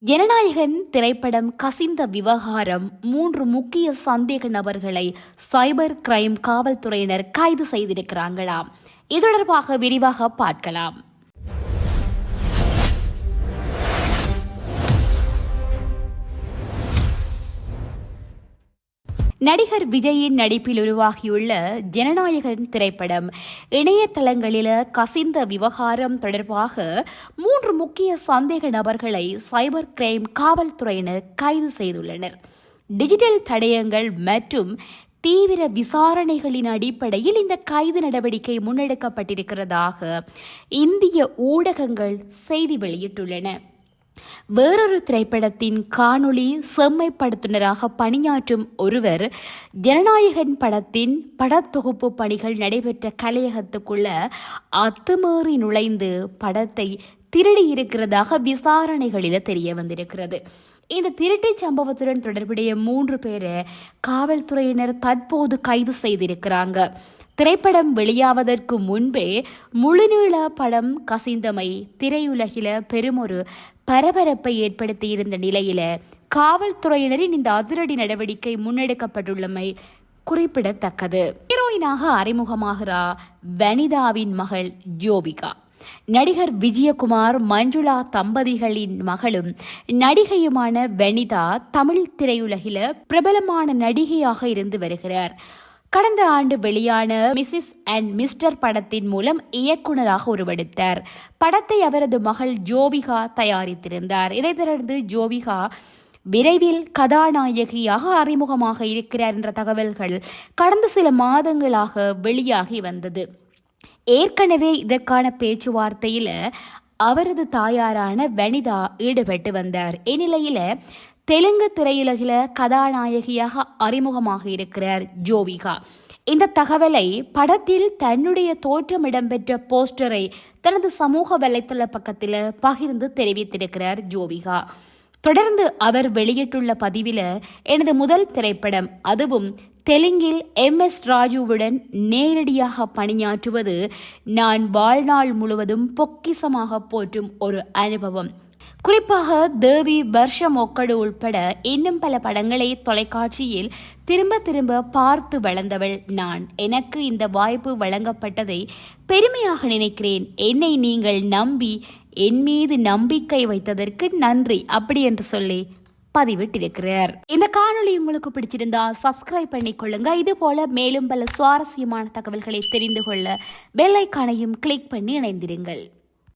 ஜனநாயகன் திரைப்படம் கசிந்த விவகாரம் 3 முக்கிய சந்தேக நபர்களை சைபர் கிரைம் காவல்துறையினர் கைது செய்திருக்கிறாங்களாம். இது தொடர்பாக விரிவாக பார்க்கலாம். நடிகர் விஜயின் நடிப்பில் உருவாகியுள்ள ஜனநாயகன் திரைப்படம் இணையதளங்களில் கசிந்த விவகாரம் தொடர்பாக 3 முக்கிய சந்தேக நபர்களை சைபர் கிரைம் காவல்துறையினர் கைது செய்துள்ளனர். டிஜிட்டல் தடயங்கள் மற்றும் தீவிர விசாரணைகளின் அடிப்படையில் இந்த கைது நடவடிக்கை முன்னெடுக்கப்பட்டிருக்கிறதாக இந்திய ஊடகங்கள் செய்தி வெளியிட்டுள்ளன. வேறொரு திரைப்படத்தின் காணொளி செம்மைப்படுத்துனராக பணியாற்றும் ஒருவர் ஜனநாயகன் படத்தின் படத்தொகுப்பு பணிகள் நடைபெற்ற கலையகத்துக்குள்ள அத்துமீறி நுழைந்து படத்தை திருடியிருக்கிறதாக விசாரணைகளில் தெரிய வந்திருக்கிறது. இந்த திருட்டு சம்பவத்துடன் தொடர்புடைய 3 பேரை காவல்துறையினர் தற்போது கைது செய்திருக்கிறாங்க. திரைப்படம் வெளியாவதற்கு முன்பே முழுநீள படம் கசிந்தமை திரையுலகில பெருமொரு பரபரப்பை ஏற்படுத்தியிருந்த நிலையில காவல்துறையினரின் இந்த அதிரடி நடவடிக்கை முன்னெடுக்கப்பட்டுள்ளமை குறிப்பிடத்தக்கது. ஹீரோயினாக அறிமுகமாகிறார் வனிதாவின் மகள் ஜோவிகா. நடிகர் விஜயகுமார் மஞ்சுளா தம்பதிகளின் மகளும் நடிகையுமான வனிதா தமிழ் திரையுலகில பிரபலமான நடிகையாக இருந்து வருகிறார். கடந்த ஆண்டு வெளியான மிஸ்ஸஸ் அண்ட் மிஸ்டர் படத்தின் மூலம் இயக்குநராக உருவெடுத்தார். படத்தை அவரது மகள் ஜோவிகா தயாரித்திருந்தார். இதைத் தொடர்ந்து ஜோவிகா விரைவில் கதாநாயகியாக அறிமுகமாக இருக்கிறார் என்ற தகவல்கள் கடந்த சில மாதங்களாக வெளியாகி வந்தது. ஏற்கனவே இதற்கான பேச்சுவார்த்தையில் அவரது தாயாரான வனிதா ஈடுபட்டு வந்தார். இந்நிலையில தெலுங்கு திரையுலகில கதாநாயகியாக அறிமுகமாக இருக்கிறார் ஜோவிகா. இந்த தகவலை படத்தில் தன்னுடைய தோற்றம் இடம்பெற்ற போஸ்டரை தனது சமூக வலைத்தள பக்கத்தில் பகிர்ந்து தெரிவித்திருக்கிறார் ஜோவிகா. தொடர்ந்து அவர் வெளியிட்டுள்ள பதிவில், எனது முதல் திரைப்படம், அதுவும் தெலுங்கில் MS ராஜுவுடன் நேரடியாக பணியாற்றுவது நான் வாழ்நாள் முழுவதும் பொக்கிசமாக போற்றும் ஒரு அனுபவம். குறிப்பாக தேவி, வருஷம் ஒக்கடு உள்பட இன்னும் பல படங்களை தொலைக்காட்சியில் திரும்ப திரும்ப பார்த்து வளர்ந்தவள் நான். எனக்கு இந்த வாய்ப்பு வழங்கப்பட்டதை பெருமையாக நினைக்கிறேன். என்னை நீங்கள் நம்பி என் மீது நம்பிக்கை வைத்ததற்கு நன்றி, அப்படி என்று சொல்லி பதிவிட்டிருக்கிறார். இந்த காணொளி உங்களுக்கு பிடிச்சிருந்தா சப்ஸ்கிரைப் பண்ணிக்கொள்ளுங்க. இது போல மேலும் பல சுவாரஸ்யமான தகவல்களை தெரிந்து கொள்ள பெல் ஐகானையும் கிளிக் பண்ணி இணைந்திருங்கள்.